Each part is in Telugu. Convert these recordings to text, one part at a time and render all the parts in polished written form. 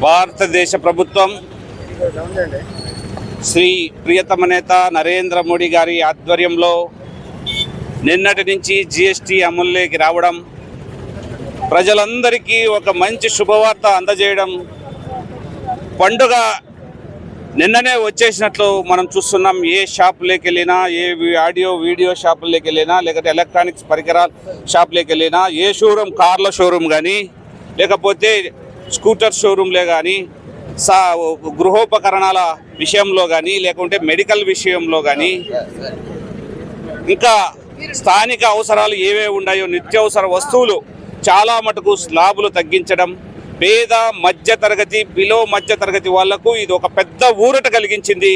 భారతదేశ ప్రభుత్వం శ్రీ ప్రియతమ నేత నరేంద్ర మోడీ గారి ఆధ్వర్యంలో నిన్నటి నుంచి జీఎస్టీ అమలులోకి రావడం, ప్రజలందరికీ ఒక మంచి శుభవార్త అందజేయడం, పండుగ నిన్ననే వచ్చేసినట్లు మనం చూస్తున్నాం. ఏ షాపులోకి వెళ్ళినా, ఏ ఆడియో వీడియో షాపులోకి వెళ్ళినా, లేకపోతే ఎలక్ట్రానిక్స్ పరికరాల షాపులోకి వెళ్ళినా, ఏ షోరూమ్, కార్ల షోరూమ్ కానీ, లేకపోతే స్కూటర్ షోరూమ్లే కానీ, గృహోపకరణాల విషయంలో కానీ, లేకుంటే మెడికల్ విషయంలో కానీ, ఇంకా స్థానిక అవసరాలు ఏవే ఉన్నాయో నిత్యావసర వస్తువులు చాలా మటుకు స్లాబులు తగ్గించడం, పేద మధ్యతరగతి, బిలో మధ్యతరగతి వాళ్లకు ఇది ఒక పెద్ద ఊరట కలిగించింది.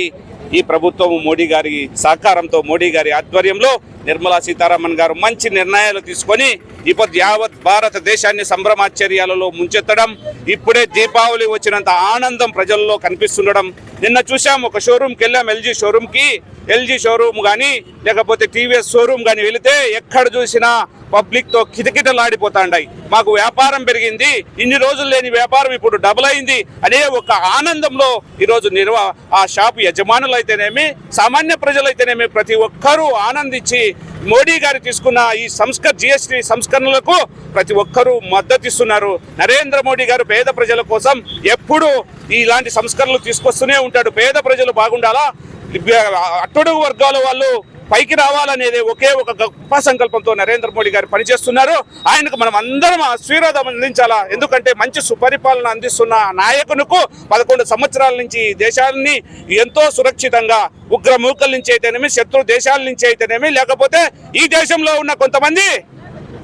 ఈ ప్రభుత్వం మోడీ గారి సహకారంతో, మోడీ గారి ఆధ్వర్యంలో నిర్మలా సీతారామన్ గారు మంచి నిర్ణయాలు తీసుకొని ఇప్పుడు యావత్ భారతదేశాన్ని సంభ్రమాశ్చర్యాలలో ముంచెత్తడం, ఇప్పుడే దీపావళి వచ్చినంత ఆనందం ప్రజల్లో కనిపిస్తుండడం. నిన్న చూసాం, ఒక షోరూమ్కి వెళ్ళాం, ఎల్జీ షోరూమ్ కానీ, లేకపోతే టీవీఎస్ షోరూమ్ కానీ వెళితే ఎక్కడ చూసినా పబ్లిక్తో కిటకిటలాడిపోతాండాయి. మాకు వ్యాపారం పెరిగింది, ఇన్ని రోజులు లేని వ్యాపారం ఇప్పుడు డబుల్ అయింది అనే ఒక ఆనందంలో ఈరోజు ఆ షాపు యజమానులు అయితేనేమి, సామాన్య ప్రజలైతేనేమి ప్రతి ఒక్కరూ ఆనందించి మోడీ గారు తీసుకున్న ఈ జీఎస్టీ సంస్కరణలకు ప్రతి ఒక్కరూ మద్దతిస్తున్నారు. నరేంద్ర మోడీ గారు పేద ప్రజల కోసం ఎప్పుడూ ఇలాంటి సంస్కరణలు తీసుకొస్తూనే ఉంటాడు. పేద ప్రజలు బాగుండాలా, అట్టడుగు వర్గాల వాళ్ళు పైకి రావాలనేది ఒకే ఒక గొప్ప సంకల్పంతో నరేంద్ర మోడీ గారు పనిచేస్తున్నారు. ఆయనకు మనం అందరం ఆశీర్వాదం అందించాలా. ఎందుకంటే మంచి సుపరిపాలన అందిస్తున్న నాయకునికి 11 సంవత్సరాల నుంచి దేశాలని ఎంతో సురక్షితంగా, ఉగ్రమూకల నుంచి అయితేనేమి, శత్రు దేశాల నుంచి అయితేనేమి, లేకపోతే ఈ దేశంలో ఉన్న కొంతమంది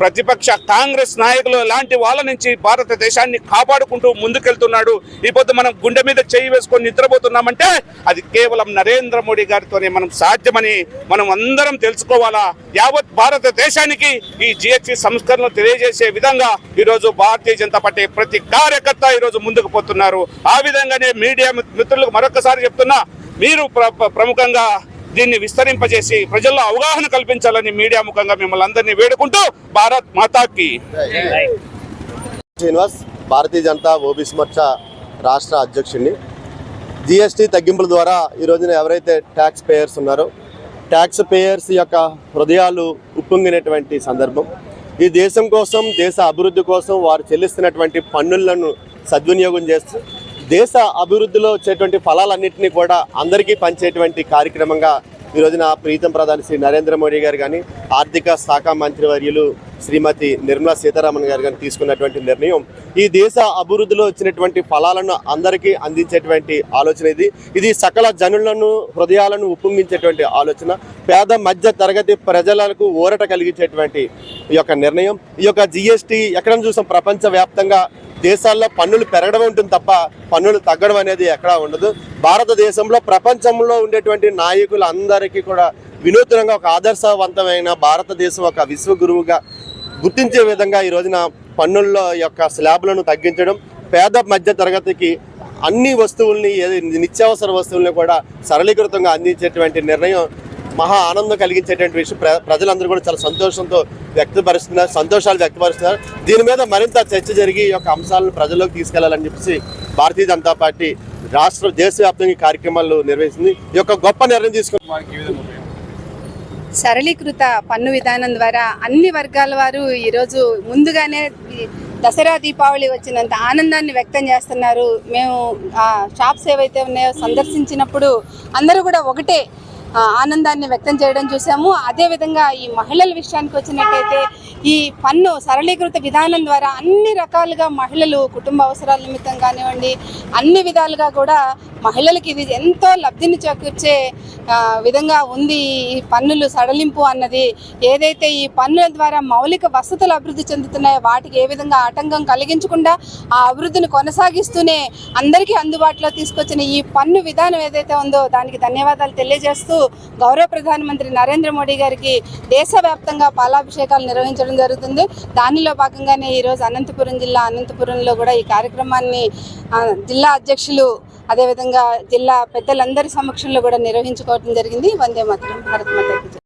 ప్రతిపక్ష కాంగ్రెస్ నాయకులు లాంటి వాళ్ళ నుంచి భారతదేశాన్ని కాపాడుకుంటూ ముందుకెళ్తున్నాడు. ఇప్పుడు మనం గుండె మీద చేయి వేసుకొని నిద్రపోతున్నామంటే అది కేవలం నరేంద్ర మోడీ గారితోనే మనం సాధ్యమని మనం అందరం తెలుసుకోవాలా. యావత్ భారతదేశానికి ఈ జీఎస్టీ సంస్కరణలు తెలియజేసే విధంగా ఈరోజు భారతీయ జనతా పార్టీ ప్రతి కార్యకర్త ఈరోజు ముందుకు పోతున్నారు. ఆ విధంగానే మీడియా మిత్రులకు మరొకసారి చెప్తున్నా, మీరు ప్రముఖంగా దీన్ని విస్తరింపజేసి ప్రజల్లో అవగాహన కల్పించాలని మీడియా ముఖంగా మిమ్మల్ని అందరినీ వేడుకుంటూ భారత్ మాతాకి. శ్రీనివాస్, భారతీయ జనతా ఓబీసీ మోర్చా రాష్ట్ర అధ్యక్షుడిని. జిఎస్టీ తగ్గింపుల ద్వారా ఈ రోజున ఎవరైతే ట్యాక్స్ పేయర్స్ ఉన్నారో, ట్యాక్స్ పేయర్స్ యొక్క హృదయాలు ఉప్పొంగినటువంటి సందర్భం. ఈ దేశం కోసం, దేశ అభివృద్ధి కోసం వారు చెల్లిస్తున్నటువంటి పన్నులను సద్వినియోగం చేస్తూ దేశ అభివృద్ధిలో వచ్చేటువంటి ఫలాలన్నింటినీ కూడా అందరికీ పంచేటువంటి కార్యక్రమంగా ఈ రోజున ప్రీతం ప్రధాని శ్రీ నరేంద్ర మోడీ గారు కానీ, ఆర్థిక శాఖ మంత్రి వర్యులు శ్రీమతి నిర్మలా సీతారామన్ గారు కానీ తీసుకున్నటువంటి నిర్ణయం ఈ దేశ అభివృద్ధిలో వచ్చినటువంటి ఫలాలను అందరికీ అందించేటువంటి ఆలోచన. ఇది సకల జనులను, హృదయాలను ఉప్పొంగించేటువంటి ఆలోచన. పేద మధ్య తరగతి ప్రజలకు ఊరట కలిగించేటువంటి ఈ యొక్క నిర్ణయం. ఈ యొక్క జిఎస్టీ ఎక్కడ చూసాం, ప్రపంచవ్యాప్తంగా దేశాల్లో పన్నులు పెరగడం ఉంటుంది తప్ప పన్నులు తగ్గడం అనేది ఎక్కడా ఉండదు. భారతదేశంలో ప్రపంచంలో ఉండేటువంటి నాయకులందరికీ కూడా వినూత్నంగా ఒక ఆదర్శవంతమైన భారతదేశం ఒక విశ్వగురువుగా గుర్తించే విధంగా ఈ రోజున పన్నుల యొక్క స్లాబ్లను తగ్గించడం, పేద మధ్య తరగతికి అన్ని వస్తువుల్ని, నిత్యావసర వస్తువుల్ని కూడా సరళీకృతంగా అందించేటువంటి నిర్ణయం మహా ఆనందం కలిగించేటువంటి విషయం. ప్రజలందరూ కూడా చాలా సంతోషాలు వ్యక్తపరుస్తున్నారు. దీని మీద మరింత చర్చ జరిగి ఈ యొక్క అంశాలను ప్రజల్లోకి తీసుకెళ్లాలని చెప్పేసి భారతీయ జనతా పార్టీ దేశవ్యాప్తంగా కార్యక్రమాలు నిర్వహిస్తుంది. ఈ యొక్క గొప్ప నిర్ణయం తీసుకుని సరళీకృత పన్ను విధానం ద్వారా అన్ని వర్గాల వారు ఈరోజు ముందుగానే దసరా, దీపావళి వచ్చినంత ఆనందాన్ని వ్యక్తం చేస్తున్నారు. మేము ఆ షాప్స్ ఏవైతే ఉన్నాయో సందర్శించినప్పుడు అందరూ కూడా ఒకటే ఆనందాన్ని వ్యక్తం చేయడం చూసాము. అదేవిధంగా ఈ మహిళల విషయానికి వచ్చినట్టయితే ఈ పన్ను సరళీకృత విధానం ద్వారా అన్ని రకాలుగా మహిళలు కుటుంబ అవసరాల నిమిత్తం కానివ్వండి, అన్ని విధాలుగా కూడా మహిళలకి ఇది ఎంతో లబ్ధిని చేకూర్చే విధంగా ఉంది. ఈ పన్నులు సడలింపు అన్నది ఏదైతే ఈ పన్నుల ద్వారా మౌలిక వసతులు అభివృద్ధి చెందుతున్నాయో వాటికి ఏ విధంగా ఆటంకం కలిగించకుండా ఆ అభివృద్ధిని కొనసాగిస్తూనే అందరికీ అందుబాటులో తీసుకొచ్చిన ఈ పన్ను విధానం ఏదైతే ఉందో దానికి ధన్యవాదాలు తెలియజేస్తూ గౌరవ ప్రధానమంత్రి నరేంద్ర మోడీ గారికి దేశవ్యాప్తంగా పాలాభిషేకాలు నిర్వహించడం జరుగుతుంది. దానిలో భాగంగానే ఈరోజు అనంతపురంలో కూడా ఈ కార్యక్రమాన్ని జిల్లా అధ్యక్షులు, అదేవిధంగా జిల్లా పెద్దలందరి సమక్షంలో కూడా నిర్వహించుకోవడం జరిగింది. వందే మాతరం, భారత్ మాతాకి జై.